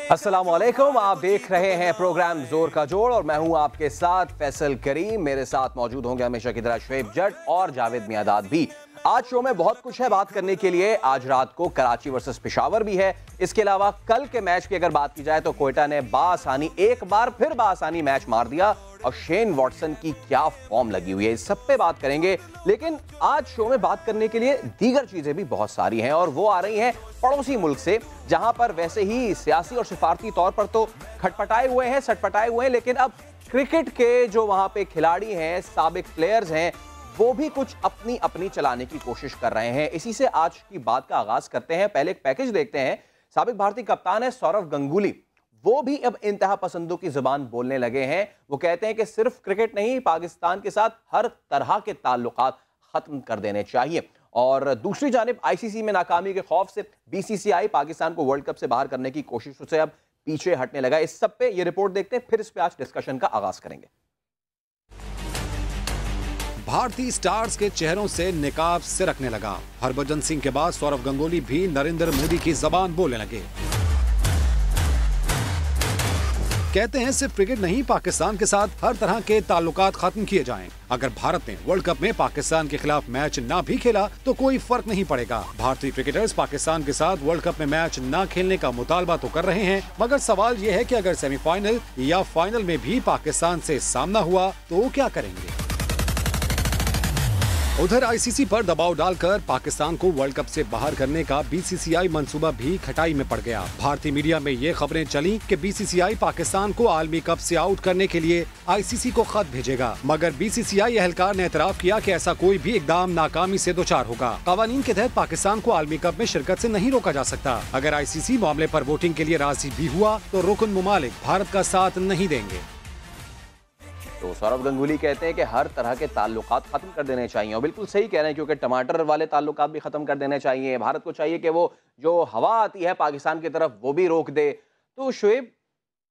अस्सलामुअलैकुम, आप देख रहे हैं प्रोग्राम जोर का जोड़ और मैं हूं आपके साथ फैसल करीम। मेरे साथ मौजूद होंगे हमेशा की तरह शुएब जट और जावेद मियादाद भी। आज शो में बहुत कुछ है बात करने के लिए। आज रात को कराची वर्सेस पेशावर भी है। इसके अलावा कल के मैच की अगर बात की जाए तो क्वेटा ने बाआसानी एक बार फिर बाआसानी मैच मार दिया और शेन वॉटसन की क्या फॉर्म लगी हुई है, इस सब पे बात करेंगे। लेकिन आज शो में बात करने के लिए दीगर चीजें भी बहुत सारी हैं और वो आ रही हैं पड़ोसी मुल्क से, जहां पर वैसे ही सियासी और सिफारती तौर पर तो खटपटाए हुए हैं, सटपटाए हुए हैं, लेकिन अब क्रिकेट के जो वहां पे खिलाड़ी हैं, साबिक प्लेयर्स हैं, वो भी कुछ अपनी अपनी चलाने की कोशिश कर रहे हैं। इसी से आज की बात का आगाज करते हैं। पहले एक पैकेज देखते हैं। साबिक भारतीय कप्तान है सौरव गंगुली, वो भी अब इंतहा पसंदों की जुबान बोलने लगे हैं। वो कहते हैं कि सिर्फ क्रिकेट नहीं, पाकिस्तान के साथ हर तरह के ताल्लुकात खत्म कर देने चाहिए। और दूसरी जानिब आईसीसी में नाकामी के खौफ से बीसीसीआई पाकिस्तान को वर्ल्ड कप से बाहर करने की कोशिशों से अब पीछे हटने लगा। इस सब पे ये रिपोर्ट देखते हैं, फिर इस पे आज डिस्कशन का आगाज करेंगे। भारतीय स्टार्स के चेहरों से निकाब सिरकने लगा। हरभजन सिंह के बाद सौरव गंगुली भी नरेंद्र मोदी की जबान बोलने लगे। कहते हैं सिर्फ क्रिकेट नहीं, पाकिस्तान के साथ हर तरह के ताल्लुकात खत्म किए जाएं। अगर भारत ने वर्ल्ड कप में पाकिस्तान के खिलाफ मैच ना भी खेला तो कोई फर्क नहीं पड़ेगा। भारतीय क्रिकेटर्स पाकिस्तान के साथ वर्ल्ड कप में मैच ना खेलने का मुतालबा तो कर रहे हैं, मगर सवाल ये है कि अगर सेमीफाइनल या फाइनल में भी पाकिस्तान से सामना हुआ तो क्या करेंगे। उधर आईसीसी पर दबाव डालकर पाकिस्तान को वर्ल्ड कप से बाहर करने का बीसीसीआई मंसूबा भी खटाई में पड़ गया। भारतीय मीडिया में ये खबरें चली कि बीसीसीआई पाकिस्तान को आलमी कप से आउट करने के लिए आईसीसी को खत भेजेगा, मगर बीसीसीआई एहलकार ने एतराफ किया कि ऐसा कोई भी इकदाम नाकामी से दोचार होगा। कवानीन के तहत पाकिस्तान को आलमी कप में शिरकत से नहीं रोका जा सकता। अगर आईसीसी मामले पर वोटिंग के लिए राजी भी हुआ तो रुकन मुमालिक भारत का साथ नहीं देंगे। तो सौरव गंगुली कहते हैं कि हर तरह के ताल्लुकात खत्म कर देने चाहिए और बिल्कुल सही कह रहे हैं, क्योंकि टमाटर वाले ताल्लुकात भी खत्म कर देने चाहिए। भारत को चाहिए कि वो जो हवा आती है पाकिस्तान की तरफ वो भी रोक दे। तो शुएब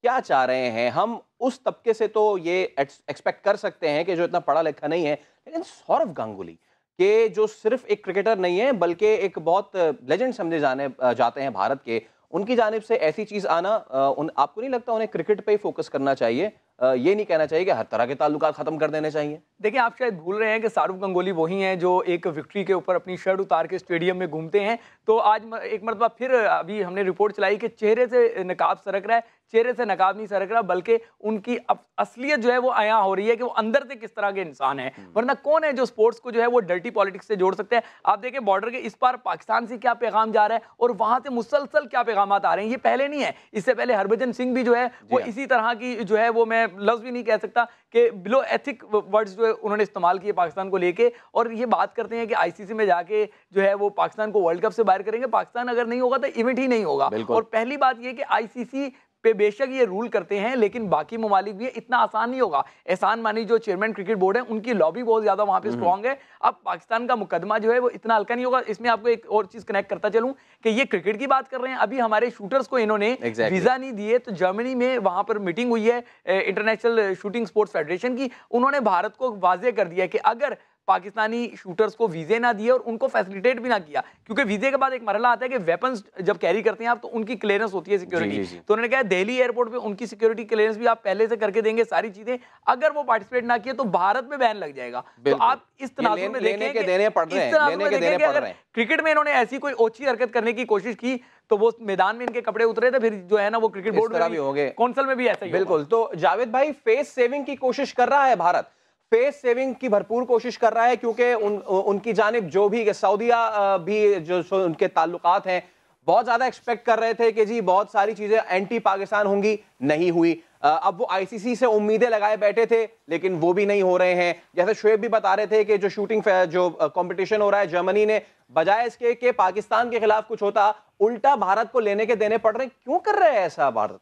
क्या चाह रहे हैं? हम उस तबके से तो ये एक्सपेक्ट कर सकते हैं कि जो इतना पढ़ा लिखा नहीं है, लेकिन सौरव गंगुली के जो सिर्फ एक क्रिकेटर नहीं है बल्कि एक बहुत लेजेंड समझे जाते हैं भारत के, उनकी जानिब से ऐसी चीज आना, आपको नहीं लगता उन्हें क्रिकेट पे ही फोकस करना चाहिए? ये नहीं कहना चाहिए कि हर तरह के ताल्लुकात खत्म कर देने चाहिए। देखिए, आप शायद भूल रहे हैं कि सौरव गंगुली वही हैं जो एक विक्ट्री के ऊपर अपनी शर्ट उतार के स्टेडियम में घूमते हैं। तो आज एक मरतबा फिर अभी हमने रिपोर्ट चलाई कि चेहरे से नकाब सरक रहा है। चेहरे से नकाब नहीं सरक रहा, बल्कि उनकी असलियत जो है वो आया हो रही है कि वो अंदर से किस तरह के इंसान है। वरना कौन है जो स्पोर्ट्स को जो है वो डर्टी पॉलिटिक्स से जोड़ सकते हैं। आप देखिए बॉर्डर के इस पार पाकिस्तान से क्या पैगाम जा रहा है और वहां से मुसलसल क्या पैगाम आ रहे हैं। ये पहले नहीं है, इससे पहले हरभजन सिंह भी जो है वो इसी तरह की जो है वो, मैं लफ्ज भी नहीं कह सकता कि बिलो एथिक वर्ड्स जो है उन्होंने इस्तेमाल किए पाकिस्तान को लेके। और ये बात करते हैं कि आईसीसी में जाके जो है वो पाकिस्तान को वर्ल्ड कप से बाहर करेंगे। पाकिस्तान अगर नहीं होगा तो इवेंट ही नहीं होगा। और पहली बात ये कि आईसीसी पे बेशक ये रूल करते हैं, लेकिन बाकी ममालिक भी इतना आसान नहीं होगा। एहसान मानी जो चेयरमैन क्रिकेट बोर्ड है, उनकी लॉबी बहुत ज्यादा वहां पे स्ट्रांग है। अब पाकिस्तान का मुकदमा जो है वो इतना हल्का नहीं होगा। इसमें आपको एक और चीज कनेक्ट करता चलूं कि ये क्रिकेट की बात कर रहे हैं, अभी हमारे शूटर्स को इन्होंने वीजा नहीं दिए, तो जर्मनी में वहां पर मीटिंग हुई है इंटरनेशनल शूटिंग स्पोर्ट्स फेडरेशन की। उन्होंने भारत को वाजे कर दिया कि अगर पाकिस्तानी शूटर्स को वीजे ना दिए और उनको फैसिलिटेट भी ना किया, क्योंकि वीजे के बाद एक मरहला आता है कि वेपन्स जब कैरी करते हैं आप तो उनकी क्लियरेंस होती है, सिक्योरिटी। तो उन्होंने कहा दिल्ली एयरपोर्ट पे उनकी सिक्योरिटी क्लियरेंस भी आप पहले से करके देंगे, सारी चीजें। अगर वो पार्टिसिपेट ना किए तो भारत में बैन लग जाएगा। तो आप इस तनाजुर में देखें कि अगर क्रिकेट में इन्होंने ऐसी कोई ओछी हरकत करने की कोशिश की तो वो मैदान में इनके कपड़े उतरे थे, फिर जो है ना वो क्रिकेट बोर्ड में भी होंगे, कौंसिल में भी ऐसा ही। बिल्कुल। तो जावेद भाई, फेस सेविंग की कोशिश कर रहा है भारत, फेस सेविंग की भरपूर कोशिश कर रहा है, क्योंकि उनकी जानिब जो भी सऊदिया भी जो उनके ताल्लुकात हैं, बहुत ज्यादा एक्सपेक्ट कर रहे थे कि जी बहुत सारी चीजें एंटी पाकिस्तान होंगी, नहीं हुई। अब वो आईसीसी से उम्मीदें लगाए बैठे थे, लेकिन वो भी नहीं हो रहे हैं। जैसे शुएब भी बता रहे थे कि जो शूटिंग जो कंपटीशन हो रहा है जर्मनी ने, बजाय इसके कि पाकिस्तान के खिलाफ कुछ होता, उल्टा भारत को लेने के देने पड़ रहे हैं। क्यों कर रहे हैं ऐसा भारत?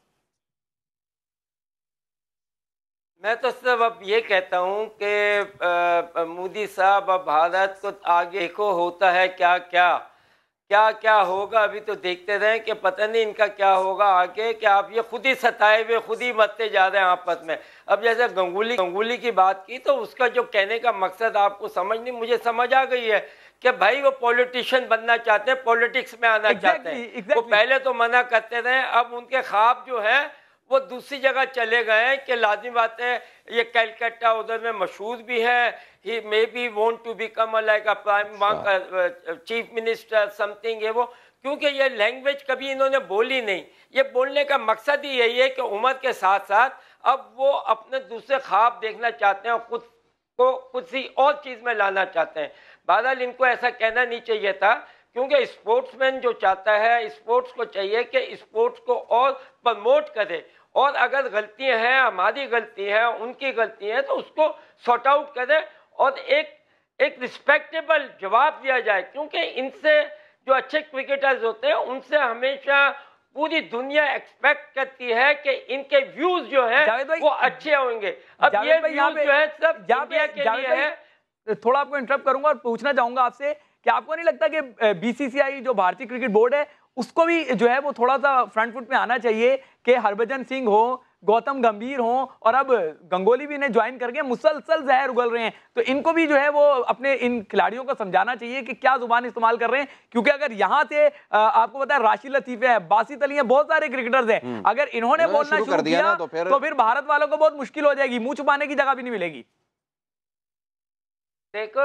मैं तो सिर्फ अब ये कहता हूँ कि मोदी साहब अब भारत को आगे देखो होता है क्या क्या क्या क्या होगा, अभी तो देखते रहें कि पता नहीं इनका क्या होगा आगे। कि आप ये खुद ही सताए हुए खुद ही मरते जा रहे हैं आपस में। अब जैसे गंगुली की बात की तो उसका जो कहने का मकसद आपको समझ नहीं, मुझे समझ आ गई है कि भाई वो पॉलिटिशियन बनना चाहते हैं, पॉलिटिक्स में आना चाहते हैं। वो पहले तो मना करते रहे, अब उनके ख्वाब जो है वो दूसरी जगह चले गए हैं कि लाजमी बात है ये कलकत्ता उधर में मशहूर भी है, he maybe want to become like a prime chief minister something है वो, क्योंकि ये लैंग्वेज कभी इन्होंने बोली नहीं। ये बोलने का मकसद ही यही है कि उम्र के साथ साथ अब वो अपने दूसरे ख्वाब देखना चाहते हैं और खुद को किसी और चीज़ में लाना चाहते हैं। बहरहाल इनको ऐसा कहना नहीं चाहिए था, क्योंकि स्पोर्ट्समैन जो चाहता है, स्पोर्ट्स को चाहिए कि स्पोर्ट्स को और प्रमोट करे, और अगर गलतियां हैं, हमारी गलती है, उनकी गलती है, तो उसको सॉर्ट आउट करे और एक रिस्पेक्टेबल जवाब दिया जाए। क्योंकि इनसे जो अच्छे क्रिकेटर्स होते हैं उनसे हमेशा पूरी दुनिया एक्सपेक्ट करती है कि इनके व्यूज जो हैं वो अच्छे होंगे। अब ये व्यूज जो है सब इंडिया के लिए है। थोड़ा आपको इंटरप्ट करूंगा और पूछना चाहूंगा आपसे कि आपको नहीं लगता कि बीसीसीआई जो भारतीय क्रिकेट बोर्ड है उसको भी जो है वो थोड़ा सा फ्रंट फुट पे आना चाहिए कि हरभजन सिंह हो, गौतम गंभीर हो और अब गंगोली भी इन्हें ज्वाइन करके मुसलसल जहर उगल रहे हैं, तो इनको भी जो है वो अपने इन खिलाड़ियों को समझाना चाहिए कि क्या जुबान इस्तेमाल कर रहे हैं। क्योंकि अगर यहाँ से आपको पता है राशिद लतीफ है, बासित अली है, बहुत सारे क्रिकेटर्स हैं, अगर इन्होंने बोलना शुरू किया तो फिर भारत वालों को बहुत मुश्किल हो जाएगी, मुंह छुपाने की जगह भी नहीं मिलेगी। देखो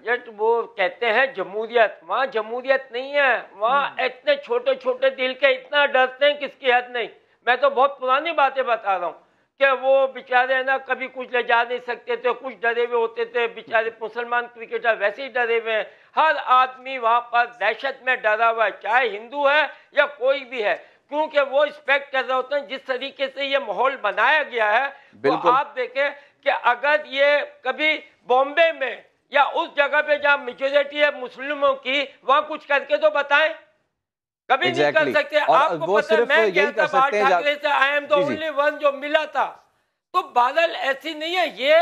जट वो कहते हैं जमहूरियत, वहाँ जमहूरियत नहीं है, वहाँ इतने छोटे छोटे दिल के इतना डरते हैं किसकी हद नहीं। मैं तो बहुत पुरानी बातें बता रहा हूँ कि वो बेचारे ना कभी कुछ ले जा नहीं सकते थे, कुछ डरे हुए होते थे बेचारे। मुसलमान क्रिकेटर वैसे ही डरे हुए हैं, हर आदमी वहाँ पर दहशत में डरा हुआ है, चाहे हिंदू है या कोई भी है, क्योंकि वो एक्सपेक्ट कर रहे होते हैं जिस तरीके से ये माहौल बनाया गया है। तो आप देखें कि अगर ये कभी बॉम्बे में या उस जगह पे जहाँ मेजोरिटी है मुस्लिमों की, वहां कुछ करके तो बताएं, कभी नहीं कर सकते। आपको पता है मैं क्या था बाल ठाकरे से, I am the only one जो मिला था। तो बादल ऐसी नहीं है, ये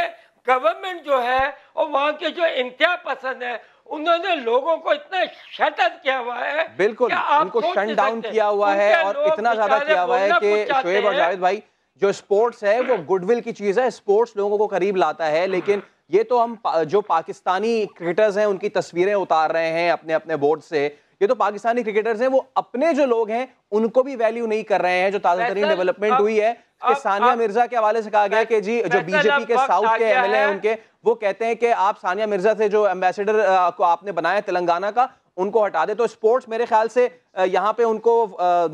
गवर्नमेंट जो है और वहां के जो इंतहा पसंद है उन्होंने लोगों को इतना शटर किया हुआ है, बिल्कुल इनको शट डाउन किया हुआ है, और इतना ज्यादा किया हुआ है कि शोएब और जावेद भाई जो स्पोर्ट्स है वो गुडविल की चीज है, स्पोर्ट्स लोगों को करीब लाता है, लेकिन ये तो हम जो पाकिस्तानी क्रिकेटर्स हैं उनकी तस्वीरें उतार रहे हैं अपने अपने बोर्ड से, ये तो पाकिस्तानी क्रिकेटर्स हैं, वो अपने जो लोग हैं उनको भी वैल्यू नहीं कर रहे हैं। जो ताजा तरीन डेवलपमेंट हुई है कि सानिया मिर्जा के हवाले से कहा गया कि जी जो बीजेपी के साउथ के एमएलए हैं उनके, वो कहते हैं कि आप सानिया मिर्जा से जो एम्बेसडर को आपने बनाया तेलंगाना का, उनको हटा दे। तो स्पोर्ट्स मेरे ख्याल से यहाँ पे उनको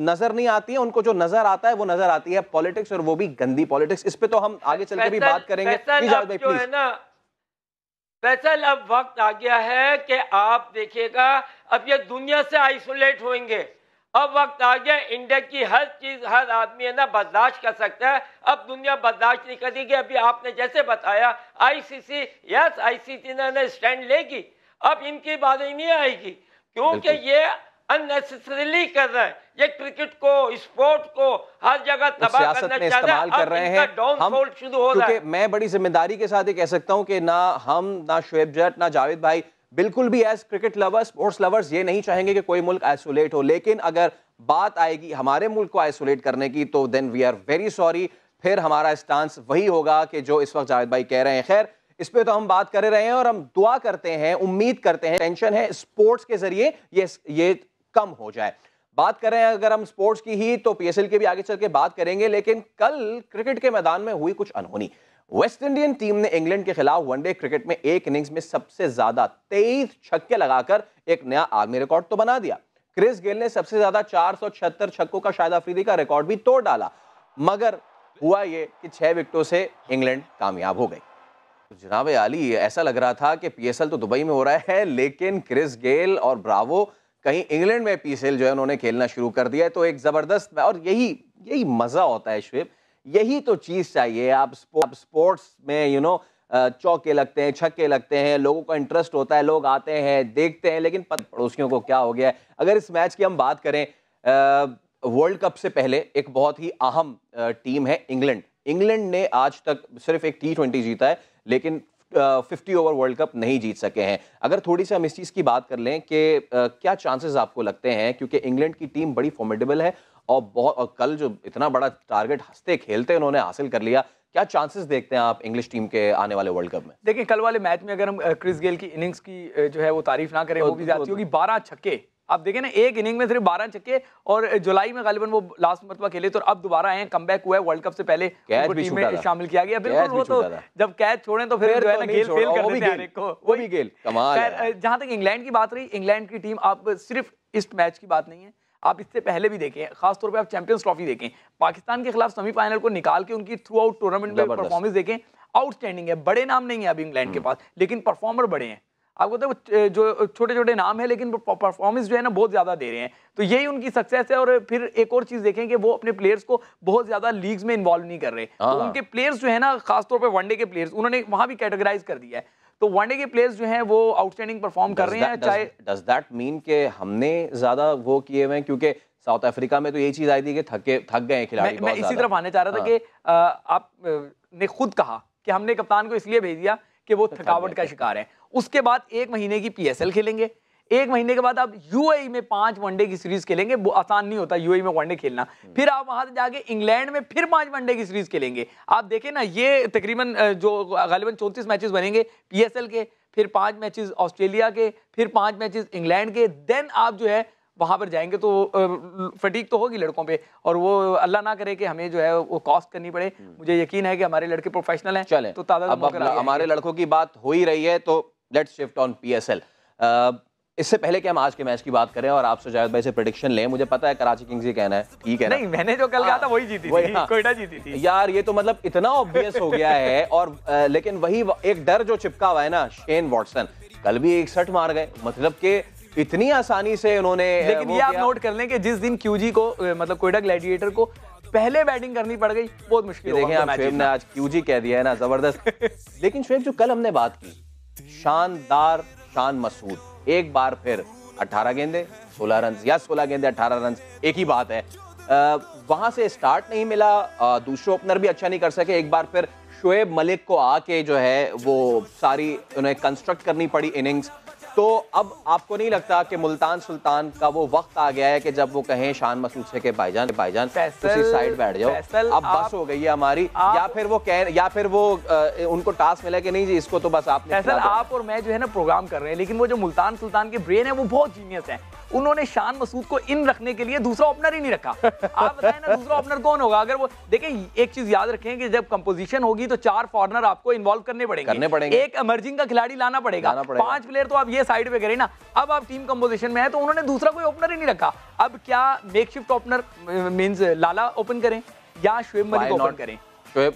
नजर नहीं आती है, उनको जो नजर आता है वो नजर आती है पॉलिटिक्स, और वो भी गंदी पॉलिटिक्स। इस पे तो हम आगे चल के भी बात करेंगे। फैसल अब वक्त आ गया है कि आप देखिएगा अब ये दुनिया से आइसोलेट होंगे। अब वक्त आ गया, इंडिया की हर चीज हर आदमी है ना बर्दाश्त कर सकता है, अब दुनिया बर्दाश्त नहीं करेगी। अभी आपने जैसे बताया आईसीसी, यस आईसीसी ने स्टैंड लेगी, अब इनकी बात ही नहीं आएगी, क्योंकि ये अननेसेसरीली कर रहे हैं, ये क्रिकेट को स्पोर्ट को हर जगह तबाह करना चाह रहे हैं। डाउनफॉल शुरू हो रहा है। मैं बड़ी जिम्मेदारी के साथ ये कह सकता हूं कि ना हम, ना शोएब जट, ना जावेद भाई बिल्कुल भी as cricket lovers, sports lovers ये नहीं चाहेंगे कि कोई मुल्क आइसोलेट हो, लेकिन अगर बात आएगी हमारे मुल्क को आइसोलेट करने की तो then we are very sorry, फिर हमारा स्टांस वही होगा कि जो इस वक्त जावेद भाई कह रहे हैं। खैर इस पे तो हम बात कर रहे हैं और हम दुआ करते हैं, उम्मीद करते हैं, टेंशन है स्पोर्ट्स के जरिए ये कम हो जाए। बात करें अगर हम स्पोर्ट्स की ही तो पीएसएल की भी आगे चल के बात करेंगे, लेकिन कल क्रिकेट के मैदान में हुई कुछ अनहोनी। वेस्ट इंडियन टीम ने इंग्लैंड के खिलाफ वनडे क्रिकेट में एक इनिंग्स में सबसे ज्यादा 23 छक्के लगाकर एक नया आलमी रिकॉर्ड तो बना दिया। क्रिस गेल ने सबसे ज्यादा 476 छक्कों का शाहिद अफरीदी का रिकॉर्ड भी तोड़ डाला, मगर हुआ ये कि 6 विकेटों से इंग्लैंड कामयाब हो गई। जनाब आली, ऐसा लग रहा था कि पीएसएल तो दुबई में हो रहा है, लेकिन क्रिस गेल और ब्रावो कहीं इंग्लैंड में पीएसएल जो है उन्होंने खेलना शुरू कर दिया है। तो एक जबरदस्त, और यही मजा होता है शुएब, यही तो चीज चाहिए। आप स्पोर्ट्स में चौके लगते हैं, छक्के लगते हैं, लोगों का इंटरेस्ट होता है, लोग आते हैं देखते हैं, लेकिन पड़ोसियों को क्या हो गया है। अगर इस मैच की हम बात करें, वर्ल्ड कप से पहले एक बहुत ही अहम टीम है इंग्लैंड। इंग्लैंड ने आज तक सिर्फ एक T20 जीता है, लेकिन 50 ओवर वर्ल्ड कप नहीं जीत सके हैं। अगर थोड़ी सी हम इस चीज़ की बात कर लें कि क्या चांसेस आपको लगते हैं, क्योंकि इंग्लैंड की टीम बड़ी फॉर्मिडेबल है और कल जो इतना बड़ा टारगेट हंसते खेलते उन्होंने हासिल कर लिया, क्या चांसेस देखते हैं आप इंग्लिश टीम के आने वाले वर्ल्ड कप में? देखिए कल वाले मैच में अगर हम क्रिस गेल की इनिंग्स की जो है वो तारीफ ना करें, वो भी ज्यादा होगी। 12 छक्के आप देखें ना, एक इनिंग में सिर्फ 12 छक्के, और जुलाई में गालिबन वो लास्ट मरतबा खेले तो अब दोबारा आए, कमबैक हुआ है, वर्ल्ड कप से पहले टीम में शामिल किया गया। बिल्कुल, वो तो जब कैच छोड़े तो फिर जो है ना गेल फेल कर देते हैं को, वो भी गेल कमाल है। जहां तक इंग्लैंड की बात रही, इंग्लैंड की टीम आप सिर्फ इस मैच की बात नहीं है, आप इससे पहले भी देखें, खासतौर पे आप चैंपियंस ट्रॉफी देखें, पाकिस्तान के खिलाफ सेमीफाइनल को निकाल के उनकी थ्रू आउट टूर्नामेंट में परफॉर्मेंस देखें, आउटस्टैंडिंग है। बड़े नाम नहीं है अभी इंग्लैंड के पास, लेकिन परफॉर्मर बड़े हैं। आपको तो जो छोटे छोटे नाम है लेकिन परफॉर्मेंस जो है ना बहुत ज्यादा दे रहे हैं, तो यही उनकी सक्सेस है। और फिर एक और चीज देखें कि वो अपने प्लेयर्स को बहुत ज्यादा लीग्स में इन्वॉल्व नहीं कर रहे, तो उनके प्लेयर्स जो है ना, खासतौर पे वनडे के प्लेयर्स, उन्होंने वहां भी कैटेगराइज कर दिया है, तो वनडे के प्लेयर्स जो हैं वो आउटस्टैंडिंग परफॉर्म कर रहे हैं। चाहे डज दैट मीन कि हमने ज्यादा वो किए हुए हैं, क्योंकि साउथ अफ्रीका में तो यही चीज आई थी कि थक गए खिलाड़ी। मैं इसी तरफ आने चाह रहा था कि आपने खुद कहा कि हमने कप्तान को इसलिए भेज दिया कि वो थकावट का शिकार है। उसके बाद 1 महीने की PSL खेलेंगे, 1 महीने के बाद आप UAE में 5 वनडे की सीरीज खेलेंगे। वो आसान नहीं होता UAE में वनडे खेलना। फिर आप वहां से जाके इंग्लैंड में फिर 5 वनडे की सीरीज खेलेंगे। आप देखें ना, ये तकरीबन जो गालिबन 34 मैचेस बनेंगे PSL के, फिर 5 मैचेस ऑस्ट्रेलिया के, फिर 5 मैचेस इंग्लैंड के, देन आप जो है वहां पर जाएंगे तो फटीक तो होगी लड़कों पे, और वो अल्लाह ना करे कि हमें जो है वो कॉस्ट करनी पड़े। मुझे यकीन है कि हमारे लड़के प्रोफेशनल हैं। चलें, तो अब हमारे लड़कों की बात हो ही रही है, तो लेट्स शिफ्ट ऑन PSL। इससे पहले कि हम आज के मैच की बात करें और आपसे जावेद भाई से प्रेडिक्शन लें, मुझे पता है कराची किंग्स ही कहना है, ठीक है ना? नहीं, मैंने जो कल कहा था वही जीती थी, कोयटा जीती थी। यार ये तो मतलब इतना ऑब्वियस हो गया है, और लेकिन वही एक डर जो चिपका हुआ है ना, शेन वॉटसन कल भी 61 मार गए, मतलब कि इतनी आसानी से उन्होंने। लेकिन ये आप नोट कर लें कि जिस दिन QG को मतलब कोयटा ग्लैडिएटर को पहले बैटिंग करनी पड़ गई, बहुत मुश्किल। देखें आप, शुएब ने आज QG कह दिया है ना, जबरदस्त। लेकिन शुएब जो कल हमने बात की, शानदार शान मसूद, एक बार फिर 18 गेंदे 16 रन या 16 गेंदे 18 रन, एक ही बात है। वहां से स्टार्ट नहीं मिला, दूसरे ओपनर भी अच्छा नहीं कर सके, एक बार फिर शुएब मलिक को आके जो है वो सारी उन्हें कंस्ट्रक्ट करनी पड़ी इनिंग्स। तो अब आपको नहीं लगता कि मुल्तान सुल्तान का वो वक्त आ गया है कि जब वो कहें शान मसूद से कि भाईजान उसी साइड बैठ जाओ, अब बस हो गई है हमारी, या फिर वो उनको टास्क मिला कि नहीं जी इसको तो बस आपने। आप और मैं जो है ना प्रोग्राम कर रहे हैं, लेकिन वो जो मुल्तान सुल्तान के ब्रेन है वो बहुत जीनियस है। उन्होंने शान मसूद को इन रखने के लिए दूसरा ओपनर ही नहीं रखा। आप बताएं ना दूसरा ओपनर कौन होगा? अगर वो देखें, एक चीज याद रखें कि जब कंपोजिशन होगी तो 4 फॉरनर आपको इन्वॉल्व करने पड़ेंगे, एक इमर्जिंग का खिलाड़ी लाना पड़ेगा, 5 प्लेयर तो आप ये साइड पे करें ना। अब आप टीम कंपोजिशन में है तो उन्होंने दूसरा कोई ओपनर ही नहीं रखा। अब क्या मेकशिफ्ट ओपनर मींस लाला ओपन करें या शुएब मलिक ओपन करें?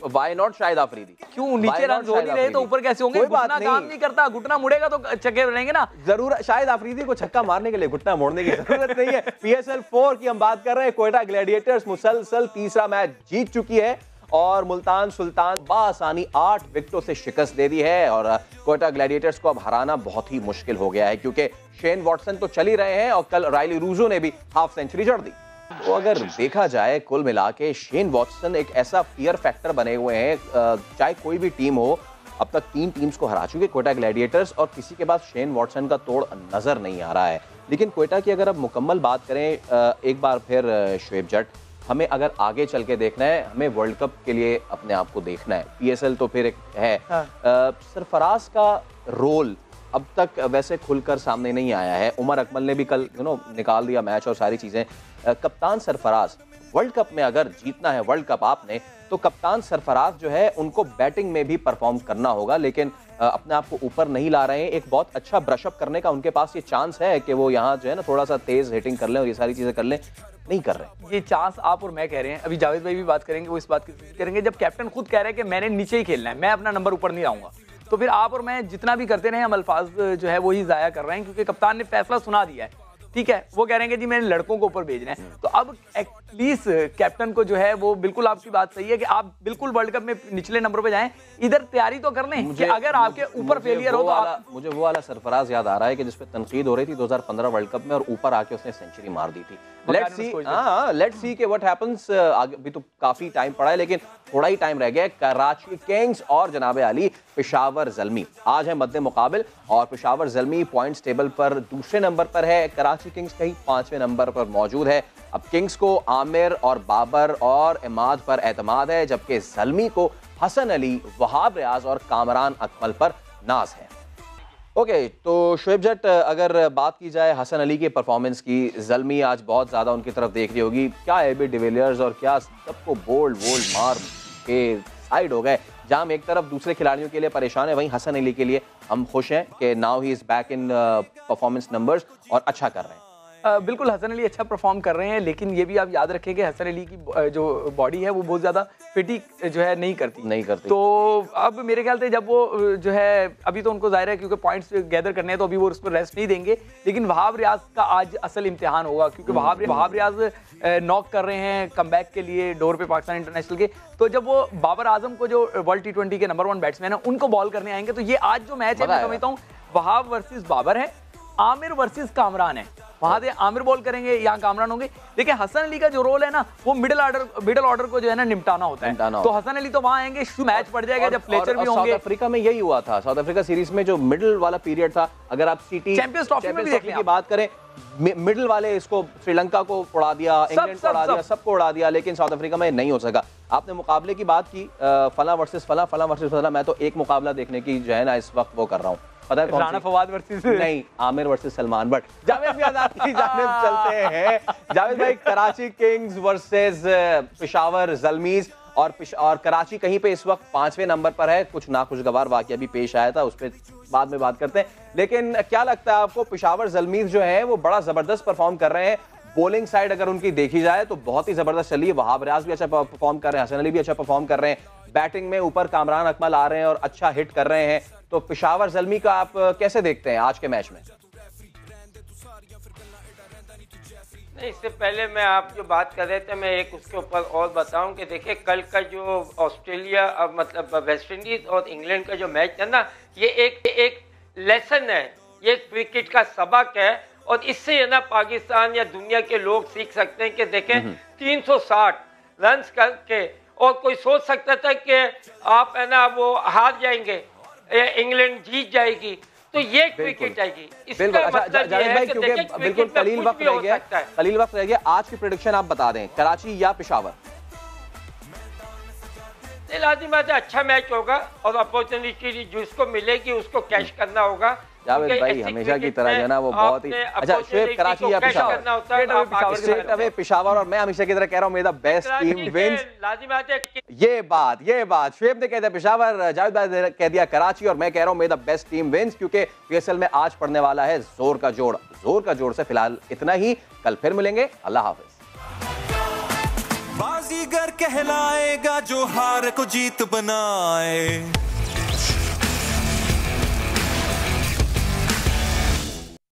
Why not Shahid Afridi? क्यों नीचे रन हो नहीं रहे तो ऊपर कैसे होंगे? घुटना काम नहीं करता, घुटना मुड़ेगा तो छक्के रहेंगे ना। जरूर शाहिद आफरीदी को छक्का मारने के लिए घुटना मोड़ने की जरूरत नहीं है। PSL 4 की हम बात कर रहे हैं। कोयटा ग्लैडिएटर्स मुसलसल तीसरा मैच जीत चुकी है और मुल्तान सुल्तान बासानी 8 विकेटों से शिकस्त दे दी है, और कोयटा ग्लैडिएटर्स को अब हराना बहुत ही मुश्किल हो गया है, क्योंकि शेन वॉटसन तो चल ही रहे हैं और कल रायली रूजो ने भी हाफ सेंचुरी जड़ दी। तो अगर देखा जाए कुल मिला के शेन वॉटसन एक ऐसा फियर फैक्टर बने हुए हैं, चाहे कोई भी टीम हो। अब तक 3 टीम्स को हरा चुके कोयटा ग्लैडिएटर्स, और किसी के पास शेन वॉटसन का तोड़ नजर नहीं आ रहा है। लेकिन कोयटा की अगर अब मुकम्मल बात करें, एक बार फिर शुएब जट, हमें अगर आगे चल के देखना है, हमें वर्ल्ड कप के लिए अपने आप को देखना है। PSL तो फिर एक है। सरफराज का रोल अब तक वैसे खुलकर सामने नहीं आया है। उमर अकमल ने भी कल निकाल दिया मैच और सारी चीजें। कप्तान सरफराज, वर्ल्ड कप में अगर जीतना है वर्ल्ड कप आपने, तो कप्तान सरफराज जो है उनको बैटिंग में भी परफॉर्म करना होगा, लेकिन अपने आप को ऊपर नहीं ला रहे हैं। एक बहुत अच्छा ब्रशअप करने का उनके पास ये चांस है कि वो यहाँ जो है ना थोड़ा सा तेज हिटिंग कर लें और ये सारी चीजें कर लें, नहीं कर रहे। ये चांस आप और मैं कह रहे हैं, अभी जावेद भाई भी बात करेंगे, वो इस बात की करेंगे। जब कैप्टन खुद कह रहे हैं कि मैंने नीचे ही खेलना है, मैं अपना नंबर ऊपर नहीं लाऊंगा, तो फिर आप और मैं जितना भी करते रहे हम अल्फाज जो है वही जाया कर रहे हैं, क्योंकि कप्तान ने फैसला सुना दिया है। ठीक है, वो कह रहे हैं कि जी मैंने लड़कों को ऊपर भेजना है, तो अब एटलीस्ट कैप्टन को जो है वो, बिल्कुल आपकी बात सही है कि आप बिल्कुल वर्ल्ड कप में निचले नंबर पे जाएं, इधर तैयारी तो कर लें कि अगर आपके ऊपर फेलियर हो तो मुझे वो वाला सरफराज याद आ रहा है कि जिसपे तनकीद हो रही थी 2015 वर्ल्ड कप में, और ऊपर आके उसने सेंचुरी मार दी थी। लेट्स सी कि व्हाट हैपेंस। अभी तो काफी टाइम पड़ा है, लेकिन थोड़ा ही टाइम रह गया है। कराची किंग्स और जनाब आली पेशावर ज़ल्मी आज है मद्दे मुकाबिल, और पेशावर ज़ल्मी पॉइंट्स टेबल पर दूसरे नंबर पर है, कराची किंग्स कहीं 5वें नंबर पर मौजूद है। अब किंग्स को आमिर और बाबर और इमाद पर एतमाद है, जबकि ज़ल्मी को हसन अली, वहाब रियाज और कामरान अकमल पर नाज है। ओके, तो शुएब जट, अगर बात की जाए हसन अली के परफॉर्मेंस की, ज़ल्मी आज बहुत ज़्यादा उनकी तरफ देख रही होगी, क्या एबी डिविलियर्स और क्या सबको बोल्ड मार के साइड हो गए। जाम एक तरफ दूसरे खिलाड़ियों के लिए परेशान है, वहीं हसन अली के लिए हम खुश हैं कि now he is back in performance numbers और अच्छा कर रहे हैं। बिल्कुल हसन अली अच्छा परफॉर्म कर रहे हैं, लेकिन ये भी आप याद रखें कि हसन अली की जो बॉडी है वो बहुत ज़्यादा फिटिंग जो है नहीं करती। तो अब मेरे ख्याल से जब वो जो है, अभी तो उनको जाहिर है क्योंकि पॉइंट्स गैदर करने हैं तो अभी वो उस पर रेस्ट नहीं देंगे, लेकिन वहाब रियाज का आज असल इम्तिहान होगा, क्योंकि वहाब रियाज नॉक कर रहे हैं कमबैक के लिए डोर पे पाकिस्तान इंटरनेशनल के। तो जब वो बाबर आजम को जो वर्ल्ड T20 के नंबर 1 बैट्समैन है उनको बॉल करने आएंगे, तो ये आज जो मैच है मैं समझता हूँ वहाब वर्सेस बाबर है, आमिर वर्सेस कामरान है। वहां से आमिर बॉल करेंगे, यहाँ कामरान होंगे। देखिए हसन अली का जो रोल है ना, वो मिडिल ऑर्डर को जो है ना निपटाना होता है। तो हसन अली तो वहां आएंगे, मैच पड़ जाएगा जब फ्लेचर भी होंगे। साउथ अफ्रीका में यही हुआ था, साउथ अफ्रीका सीरीज में जो मिडिल वाला पीरियड था, अगर आप चैंपियंस ट्रॉफी में भी देखने की बात करें, मिडिल वाले इसको श्रीलंका को उड़ा दिया, इंग्लैंड को उड़ा दिया, सबको उड़ा दिया, लेकिन साउथ अफ्रीका में नहीं हो सका। आपने मुकाबले की बात की, फला वर्सेस फला, मैं तो एक मुकाबला देखने की जो है ना इस वक्त वो कर रहा हूँ, पता है राना फवाद वर्सेस नहीं, Aamir versus Salman but. Javed my dad की जानिब चलते हैं। जावेद भाई, कराची किंग्स वर्सेस पेशावर ज़ल्मीज़, और कराची कहीं पे इस वक्त 5वें नंबर पर है। कुछ नाखुशगवार वाकया भी पेश आया था, उस पर बाद में बात करते हैं। लेकिन क्या लगता है आपको, पेशावर ज़ल्मीज़ जो है वो बड़ा जबरदस्त परफॉर्म कर रहे हैं। बॉलिंग साइड अगर उनकी देखी जाए तो बहुत ही जबरदस्त चली है, वहाब रियाज भी अच्छा परफॉर्म कर रहे हैं, हसन अली भी अच्छा परफॉर्म कर रहे हैं, बैटिंग में ऊपर कामरान अकमल आ रहे हैं और अच्छा हिट कर रहे हैं। तो पेशावर ज़ल्मी का आप कैसे देखते हैं आज के मैच में? नहीं, इससे पहले मैं आप जो बात कर रहे थे, मैं एक उसके ऊपर और बताऊं कि देखिए कल का जो ऑस्ट्रेलिया मतलब वेस्ट इंडीज और इंग्लैंड का जो मैच है ना, ये एक लेसन है, ये क्रिकेट का सबक है, और इससे है ना पाकिस्तान या दुनिया के लोग सीख सकते हैं कि देखें 360 रन करके, और कोई सोच सकता था कि आप है ना वो हार जाएंगे, इंग्लैंड जीत जाएगी, तो ये क्रिकेट आएगी। इसका मतलब ये है कि बिल्कुल कलील वक्त रह गया, आज की प्रेडिक्शन आप बता दें, कराची या पेशावर? लाजिम है अच्छा मैच होगा, और अपॉर्चुनिटी जिसको मिलेगी उसको कैश करना होगा। जावेद भाई हमेशा की तरह जो है ना वो बहुत ही अच्छा। शुएब, कराची या पेशावर? स्ट्रेट अवे पेशावर, और मैं हमेशा की तरह कह रहा हूं, may the best team wins. ये बात शुएब ने कह दिया पेशावर, जावेद भाई कह दिया कराची, और मैं कह रहा हूं may the best team wins, क्योंकि PSL में आज पड़ने वाला है जोर का जोड़ से फिलहाल इतना ही, कल फिर मिलेंगे, अल्लाह हाफिज। बाजीगर कहलाएगा जो हार को जीत बनाए।